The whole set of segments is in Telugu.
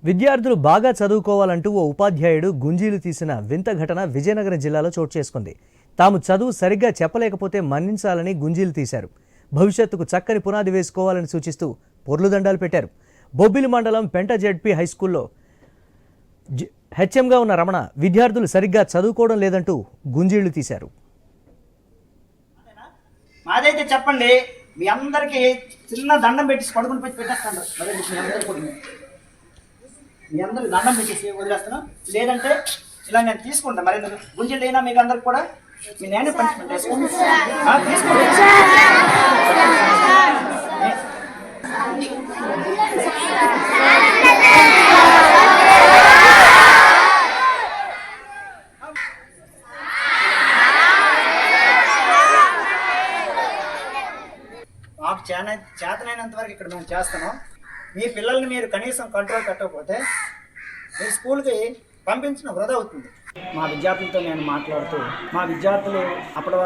విద్యార్థులు బాగా చదువుకోవాలంటూ ఓ ఉపాధ్యాయుడు గుంజీలు తీసిన వింత ఘటన విజయనగరం జిల్లాలో చోటు చేసుకుంది. తాము చదువు సరిగ్గా చెప్పలేకపోతే మన్నించాలని గుంజీలు తీశారు. భవిష్యత్తుకు చక్కని పునాది వేసుకోవాలని సూచిస్తూ పొర్లుదండాలు పెట్టారు. బొబ్బిలి మండలం పెంట జెడ్పీ హైస్కూల్లో హెచ్ఎంగా ఉన్న రమణ విద్యార్థులు సరిగ్గా చదువుకోవడం లేదంటూ గుంజీళ్లు తీశారు. మాదైతే చెప్పండి, మీ అందరికీ చిన్న దండం పెట్టి పడుకుని పెట్టేస్తాను. మీ అందరికి దండం పెట్టేసి వదిలేస్తాను. లేదంటే ఇలా నేను తీసుకుంటాను. మరి గుంజీలు అయినా మీకు అందరికి కూడా మీ నేనే పనిష్మెంట్ వేసుకోండి. మాకు చేతనైనంత వరకు ఇక్కడ మేము చేస్తున్నాం. మీ పిల్లల్ని మీరు కనీసం కంట్రోల్ పెట్టకపోతే మీ స్కూల్కి పంపించిన వృధా అవుతుంది. మా విద్యార్థులతో నేను మాట్లాడుతూ మా విద్యార్థులు అప్పటి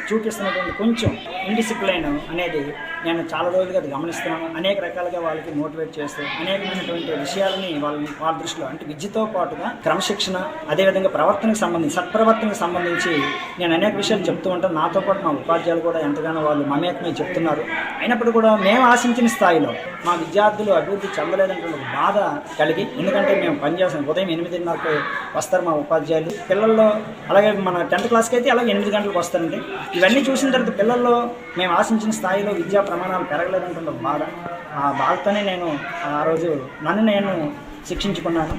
చూపిస్తున్నటువంటి కొంచెం ఇండిసిప్లైన్ అనేది నేను చాలా రోజులుగా అది గమనిస్తున్నాను. అనేక రకాలుగా వాళ్ళకి మోటివేట్ చేస్తూ అనేకమైనటువంటి విషయాలని వాళ్ళ దృష్టిలో అంటే విద్యతో పాటుగా క్రమశిక్షణ, అదేవిధంగా ప్రవర్తనకు సంబంధించి సత్ప్రవర్తనకు సంబంధించి నేను అనేక విషయాలు చెప్తూ ఉంటాను. నాతో పాటు మా ఉపాధ్యాయులు కూడా ఎంతగానో వాళ్ళు మమేకమై చెప్తున్నారు. అయినప్పుడు కూడా మేము ఆశించిన స్థాయిలో మా విద్యార్థులు అభివృద్ధి చెందలేదన్నటువంటి బాధ కలిగి, ఎందుకంటే మేము పనిచేస్తాం ఉదయం 8:30కి వస్తారు మా ఉపాధ్యాయులు. పిల్లల్లో అలాగే మన 10th క్లాస్కి అయితే అలాగే 8 గంటలకు వస్తారండి. ఇవన్నీ చూసిన తర్వాత పిల్లల్లో మేము ఆశించిన స్థాయిలో విద్యా ప్రమాణాలు పెరగలేదంటే బాధ. ఆ బాధతోనే నేను ఆ రోజు నన్ను నేను శిక్షించుకున్నాను.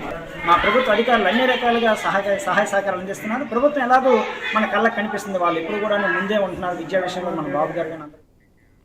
మా ప్రభుత్వ అధికారులు అన్ని రకాలుగా సహాయ సహకారాలు అందిస్తున్నారు. ప్రభుత్వం ఎలాగో మన కళ్ళకు కనిపిస్తుంది. వాళ్ళు ఎప్పుడు కూడా ముందే ఉంటున్నారు విద్యా విషయంలో. మన బాబు గారు